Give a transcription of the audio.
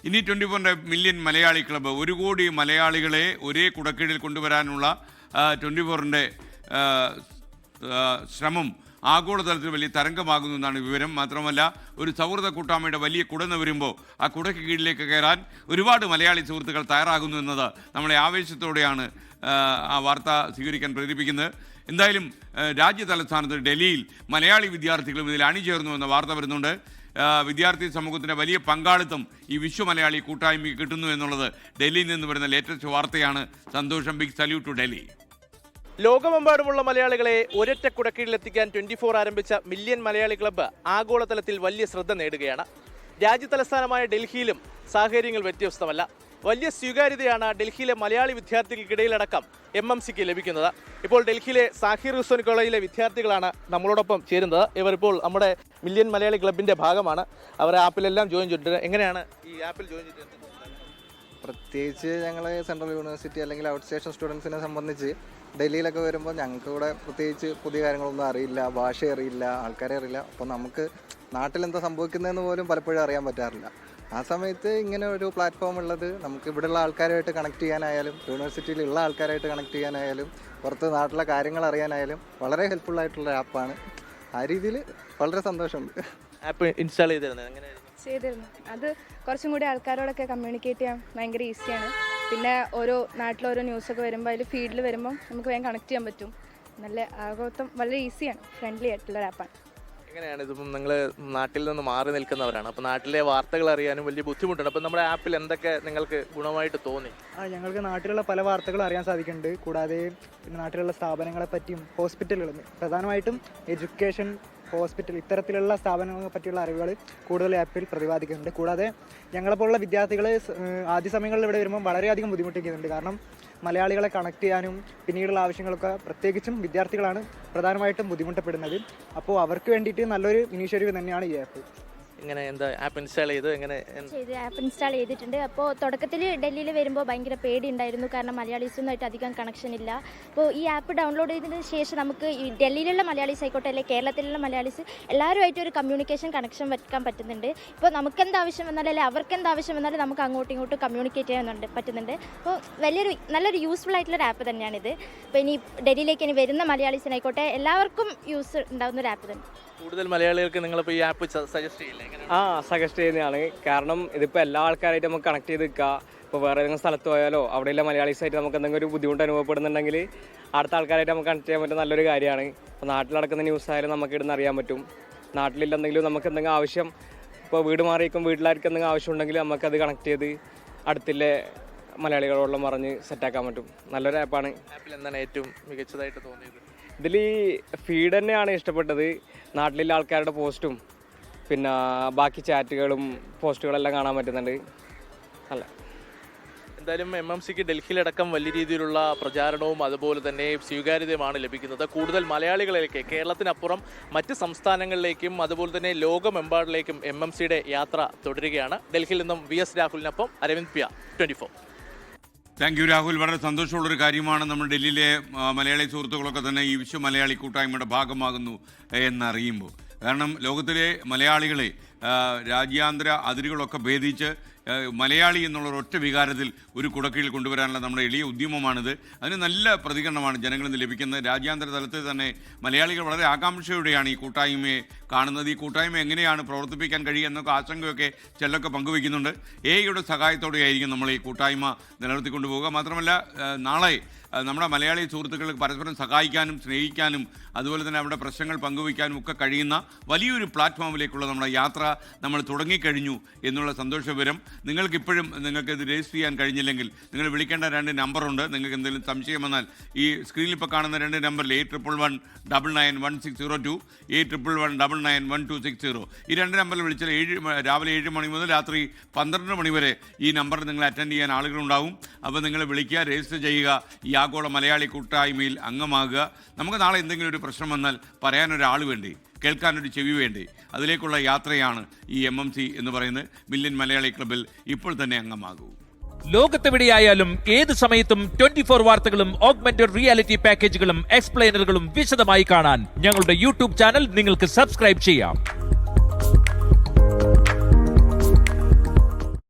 ഇനി 24 million Malayali club 1 കോടി മലയാളികളെ ഒരേ കുടക്കീഴിൽ കൊണ്ടുവരാനുള്ള 24 ശ്രമം ആഗോളതലത്തിൽ വലിയ തരംഗമാകുന്നു എന്നാണ് വിവരം. മാത്രമല്ല ഒരു സൗഹൃദ കൂട്ടായ്മയുടെ വലിയ കുടന്ന് വരുമ്പോൾ ആ കുടയ്ക്ക് കീഴിലേക്ക് കയറാൻ ഒരുപാട് മലയാളി സുഹൃത്തുക്കൾ തയ്യാറാകുന്നു എന്നത് നമ്മളെ ആവേശത്തോടെയാണ് ആ വാർത്ത സ്വീകരിക്കാൻ പ്രേരിപ്പിക്കുന്നത്. എന്തായാലും രാജ്യതലസ്ഥാനത്ത് ഡൽഹിയിൽ മലയാളി വിദ്യാർത്ഥികളും ഇതിൽ അണിചേർന്നു എന്ന വാർത്ത വരുന്നുണ്ട്. വിദ്യാർത്ഥി സമൂഹത്തിൻ്റെ വലിയ പങ്കാളിത്തം ഈ വിശ്വമലയാളി കൂട്ടായ്മയ്ക്ക് കിട്ടുന്നു എന്നുള്ളത് ഡൽഹിയിൽ നിന്ന് വരുന്ന ലേറ്റസ്റ്റ് വാർത്തയാണ്. സന്തോഷം, ബിഗ് സല്യൂട്ട് ടു ഡൽഹി. ലോകമെമ്പാടുമുള്ള മലയാളികളെ ഒരൊറ്റ കുടക്കീഴിലെത്തിക്കാൻ 24 ആരംഭിച്ച മില്യൺ മലയാളി ക്ലബ്ബ് ആഗോളതലത്തിൽ വലിയ ശ്രദ്ധ നേടുകയാണ്. രാജ്യതലസ്ഥാനമായ ഡൽഹിയിലും സാഹചര്യങ്ങൾ വ്യത്യസ്തമല്ല. വലിയ സ്വീകാര്യതയാണ് ഡൽഹിയിലെ മലയാളി വിദ്യാർത്ഥികൾക്കിടയിലടക്കം MMCക്ക് ലഭിക്കുന്നത്. ഇപ്പോൾ ഡൽഹിയിലെ സാഹിർ ഹുസൈൻ കോളേജിലെ വിദ്യാർത്ഥികളാണ് നമ്മളോടൊപ്പം ചേരുന്നത്. ഇവരിപ്പോൾ നമ്മുടെ മില്യൺ മലയാളി ക്ലബിൻ്റെ ഭാഗമാണ്. അവർ ആപ്പിലെല്ലാം ജോയിൻ ചെയ്തിട്ടുണ്ട്. എങ്ങനെയാണ് ഈ ആപ്പിൽ ജോയിൻ ചെയ്തിട്ടുള്ളത്? പ്രത്യേകിച്ച് ഞങ്ങൾ സെൻട്രൽ യൂണിവേഴ്സിറ്റി അല്ലെങ്കിൽ ഔട്ട് സ്റ്റേഷൻ സ്റ്റുഡൻസിനെ സംബന്ധിച്ച് ഡൽഹിയിലൊക്കെ വരുമ്പോൾ ഞങ്ങൾക്ക് ഇവിടെ പ്രത്യേകിച്ച് പുതിയ കാര്യങ്ങളൊന്നും അറിയില്ല, ഭാഷ അറിയില്ല, ആൾക്കാരെ അറിയില്ല. അപ്പോൾ നമുക്ക് നാട്ടിലെന്താ സംഭവിക്കുന്നതെന്ന് പോലും പലപ്പോഴും അറിയാൻ പറ്റാറില്ല. ആ സമയത്ത് ഇങ്ങനെ ഒരു പ്ലാറ്റ്ഫോം ഉള്ളത് നമുക്ക് ഇവിടെയുള്ള ആൾക്കാരുമായിട്ട് കണക്ട് ചെയ്യാനായാലും യൂണിവേഴ്സിറ്റിയിലുള്ള ആൾക്കാരായിട്ട് കണക്ട് ചെയ്യാനായാലും പുറത്ത് നാട്ടിലെ കാര്യങ്ങൾ അറിയാനായാലും വളരെ ഹെൽപ്ഫുള്ളായിട്ടുള്ള ആപ്പാണ്. ആ രീതിയിൽ വളരെ സന്തോഷമുണ്ട്. ആപ്പ് ഇൻസ്റ്റാൾ ചെയ്തിരുന്നു. അത് കുറച്ചും കൂടി ആൾക്കാരോടൊക്കെ കമ്മ്യൂണിക്കേറ്റ് ചെയ്യാൻ ഭയങ്കര ഈസിയാണ്. പിന്നെ ഓരോ നാട്ടിലോരോ ന്യൂസൊക്കെ വരുമ്പോൾ അതിൽ ഫീൽഡിൽ വരുമ്പോൾ നമുക്ക് വേഗം കണക്ട് ചെയ്യാൻ പറ്റും. നല്ല ആഘോഷം വളരെ ഈസിയാണ്, ഫ്രണ്ട്ലി ആയിട്ടുള്ള ആപ്പാണ്. എങ്ങനെയാണ് ഇതിപ്പം നിങ്ങൾ നാട്ടിൽ നിന്ന് മാറി നിൽക്കുന്നവരാണ്, അപ്പോൾ നാട്ടിലെ വാർത്തകൾ അറിയാനും വലിയ ബുദ്ധിമുട്ടുണ്ട്. അപ്പോൾ നമ്മുടെ ആപ്പിൽ എന്തൊക്കെ നിങ്ങൾക്ക് ഗുണമായിട്ട് തോന്നി? ഞങ്ങൾക്ക് നാട്ടിലുള്ള പല വാർത്തകളും അറിയാൻ സാധിക്കുന്നുണ്ട്. കൂടാതെ പിന്നെ നാട്ടിലുള്ള സ്ഥാപനങ്ങളെ പറ്റിയും ഹോസ്പിറ്റലുകൾ, പ്രധാനമായിട്ടും എഡ്യൂക്കേഷൻ, ഹോസ്പിറ്റൽ, ഇത്തരത്തിലുള്ള സ്ഥാപനങ്ങളെ പറ്റിയുള്ള അറിവുകൾ കൂടുതൽ ആപ്പിൽ പ്രതിപാദിക്കുന്നുണ്ട്. കൂടാതെ ഞങ്ങളെപ്പോലുള്ള വിദ്യാർത്ഥികൾ ആദ്യ സമയങ്ങളിൽ ഇവിടെ വരുമ്പോൾ വളരെയധികം ബുദ്ധിമുട്ടിക്കുന്നുണ്ട്. കാരണം മലയാളികളെ കണക്ട് ചെയ്യാനും പിന്നീടുള്ള ആവശ്യങ്ങളൊക്കെ പ്രത്യേകിച്ചും വിദ്യാർത്ഥികളാണ് പ്രധാനമായിട്ടും ബുദ്ധിമുട്ടപ്പെടുന്നത്. അപ്പോൾ അവർക്ക് വേണ്ടിയിട്ട് നല്ലൊരു ഇനീഷ്യേറ്റീവ് തന്നെയാണ് ഈ ആപ്പ്. എങ്ങനെ എന്താ ആപ്പ് ഇൻസ്റ്റാൾ ചെയ്ത് ആപ്പ് ഇൻസ്റ്റാൾ ചെയ്തിട്ടുണ്ട്. അപ്പോൾ തുടക്കത്തിൽ ഡൽഹിയിൽ വരുമ്പോൾ ഭയങ്കര പേടി ഉണ്ടായിരുന്നു, കാരണം മലയാളീസൊന്നുമായിട്ട് അധികം കണക്ഷൻ ഇല്ല. അപ്പോൾ ഈ ആപ്പ് ഡൗൺലോഡ് ചെയ്തതിന് ശേഷം നമുക്ക് ഈ ഡൽഹിയിലുള്ള മലയാളീസ് ആയിക്കോട്ടെ അല്ലെങ്കിൽ കേരളത്തിലുള്ള മലയാളീസ് എല്ലാവരുമായിട്ട് ഒരു കമ്മ്യൂണിക്കേഷൻ കണക്ഷൻ വെക്കാൻ പറ്റുന്നുണ്ട്. ഇപ്പോൾ നമുക്ക് എന്താവശ്യം വന്നാലും അല്ലെങ്കിൽ അവർക്ക് എന്താവശ്യം വന്നാലും നമുക്ക് അങ്ങോട്ടും ഇങ്ങോട്ടും കമ്മ്യൂണിക്കേറ്റ് ചെയ്യാൻ പറ്റുന്നുണ്ട്. അപ്പോൾ നല്ലൊരു യൂസ്ഫുൾ ആയിട്ടുള്ളൊരു ആപ്പ് തന്നെയാണിത്. അപ്പോൾ ഇനി ഡൽഹിയിലേക്ക് ഇനി വരുന്ന മലയാളീസിനായിക്കോട്ടെ എല്ലാവർക്കും യൂസ് ഉണ്ടാകുന്ന ഒരു ആപ്പ് തന്നെ. കൂടുതൽ മലയാളികൾക്ക് നിങ്ങളിപ്പോൾ ഈ ആപ്പ് സജസ്റ്റ് ചെയ്യില്ലേ? സജസ്റ്റ് ചെയ്യുന്നതാണ്. കാരണം ഇതിപ്പോൾ എല്ലാ ആൾക്കാരായിട്ട് നമുക്ക് കണക്ട് ചെയ്ത് നിൽക്കുക. ഇപ്പോൾ വേറെ ഏതെങ്കിലും സ്ഥലത്ത് പോയാലോ അവിടെയുള്ള മലയാളീസായിട്ട് നമുക്ക് എന്തെങ്കിലും ഒരു ബുദ്ധിമുട്ട് അനുഭവപ്പെടുന്നുണ്ടെങ്കിൽ അടുത്ത ആൾക്കാരായിട്ട് നമുക്ക് കണക്ട് ചെയ്യാൻ പറ്റുന്ന നല്ലൊരു കാര്യമാണ്. ഇപ്പോൾ നാട്ടിൽ നടക്കുന്ന ന്യൂസ് ആയാലും നമുക്ക് ഇടുന്ന് അറിയാൻ പറ്റും. നാട്ടിലില്ലെന്തെങ്കിലും നമുക്ക് എന്തെങ്കിലും ആവശ്യം, ഇപ്പോൾ വീട് മാറിയിരിക്കും വീട്ടിലായിരിക്കും എന്തെങ്കിലും ആവശ്യം ഉണ്ടെങ്കിൽ നമുക്കത് കണക്ട് ചെയ്ത് അടുത്തില്ലേ മലയാളികളോടും പറഞ്ഞ് സെറ്റാക്കാൻ പറ്റും. നല്ലൊരു ആപ്പാണ്. ആപ്പിൽ എന്താണ് ഏറ്റവും മികച്ചതായിട്ട് തോന്നിയത്? ഇതിൽ ഫീഡ് തന്നെയാണ് ഇഷ്ടപ്പെട്ടത്. നാട്ടിലുള്ള ആൾക്കാരുടെ പോസ്റ്റും പിന്നെ ബാക്കി ചാറ്റുകളും പോസ്റ്റുകളെല്ലാം കാണാൻ പറ്റുന്നുണ്ട്. അല്ല എന്തായാലും MMCക്ക് ഡൽഹിയിലടക്കം വലിയ രീതിയിലുള്ള പ്രചാരണവും അതുപോലെ തന്നെ സ്വീകാര്യതയുമാണ് ലഭിക്കുന്നത്. കൂടുതൽ മലയാളികളിലേക്ക് കേരളത്തിനപ്പുറം മറ്റ് സംസ്ഥാനങ്ങളിലേക്കും അതുപോലെ തന്നെ ലോകമെമ്പാടിലേക്കും MMCയുടെ യാത്ര തുടരുകയാണ്. ഡൽഹിയിൽ നിന്നും VS രാഹുലിനൊപ്പം അരവിന്ദ് പിയ, 24. Thank you Rahul. വളരെ സന്തോഷമുള്ളൊരു കാര്യമാണ്. നമ്മൾ ഡൽഹിയിലെ മലയാളി സുഹൃത്തുക്കളൊക്കെ തന്നെ ഈ വിശ്വ മലയാളി കൂട്ടായ്മയുടെ ഭാഗമാകുന്നു എന്നറിയുമ്പോൾ. കാരണം ലോകത്തിലെ മലയാളികളെ രാജ്യാന്തര അതിരുകളൊക്കെ ഭേദിച്ച് മലയാളി എന്നുള്ള ഒരൊറ്റ വികാരത്തിൽ ഒരു കുടക്കീഴിൽ കൊണ്ടുവരാനുള്ള നമ്മുടെ എളിയ ഉദ്യമമാണിത്. അതിന് നല്ല പ്രതികരണമാണ് ജനങ്ങളിൽ നിന്ന് ലഭിക്കുന്നത്. രാജ്യാന്തര തലത്തിൽ തന്നെ മലയാളികൾ വളരെ ആകാംക്ഷയോടെയാണ് ഈ കൂട്ടായ്മയെ കാണുന്നത്. ഈ കൂട്ടായ്മ എങ്ങനെയാണ് പ്രവർത്തിപ്പിക്കാൻ കഴിയുക എന്നൊക്കെ ആശങ്കയൊക്കെ ചിലരൊക്കെ പങ്കുവയ്ക്കുന്നുണ്ട്. എയുടെ സഹായത്തോടെയായിരിക്കും നമ്മൾ ഈ കൂട്ടായ്മ നിലനിർത്തിക്കൊണ്ടു പോവുക. മാത്രമല്ല നാളെ നമ്മുടെ മലയാളി സുഹൃത്തുക്കൾക്ക് പരസ്പരം സഹായിക്കാനും സ്നേഹിക്കാനും അതുപോലെ തന്നെ അവരുടെ പ്രശ്നങ്ങൾ പങ്കുവയ്ക്കാനും ഒക്കെ കഴിയുന്ന വലിയൊരു പ്ലാറ്റ്ഫോമിലേക്കുള്ള നമ്മുടെ യാത്ര നമ്മൾ തുടങ്ങിക്കഴിഞ്ഞു എന്നുള്ള സന്തോഷവിവരം. നിങ്ങൾക്കിപ്പോഴും ഇത് രജിസ്റ്റർ ചെയ്യാൻ കഴിഞ്ഞില്ലെങ്കിൽ നിങ്ങൾ വിളിക്കേണ്ട 2 നമ്പറുണ്ട്. നിങ്ങൾക്ക് എന്തെങ്കിലും സംശയം വന്നാൽ ഈ സ്ക്രീനിൽ ഇപ്പോൾ കാണുന്ന 2 നമ്പറിൽ 8111991602 8111991260 ഈ 2 നമ്പറിൽ വിളിച്ചാൽ രാവിലെ 7 മണി മുതൽ രാത്രി 12 മണി വരെ ഈ നമ്പറിൽ നിങ്ങൾ അറ്റൻഡ് ചെയ്യാൻ ആളുകളുണ്ടാവും. അപ്പോൾ നിങ്ങൾ വിളിക്കുക, രജിസ്റ്റർ ചെയ്യുക, ഈ ആഗോള മലയാളി കൂട്ടായ്മയിൽ അംഗമാകുക. നമുക്ക് നാളെ എന്തെങ്കിലും ഒരു പ്രശ്നം വന്നാൽ പറയാനൊരാൾ വേണ്ടേ, കേൾക്കാനൊരു ചെവി വേണ്ടേ? അതിലേക്കുള്ള യാത്രയാണ് ഈ MMC എന്ന് പറയുന്നത്. മില്യൺ മലയാളി ക്ലബ്ബിൽ ഇപ്പോൾ തന്നെ അംഗമാകൂ. ലോകത്തെവിടെയായാലും ഏത് സമയത്തും 24 വാർത്തകളും ഓഗ്മെന്റഡ് റിയാലിറ്റി പാക്കേജുകളും എക്സ്പ്ലെയിനറുകളും വിശദമായി കാണാൻ ഞങ്ങളുടെ യൂട്യൂബ് ചാനൽ നിങ്ങൾക്ക് സബ്സ്ക്രൈബ് ചെയ്യാം.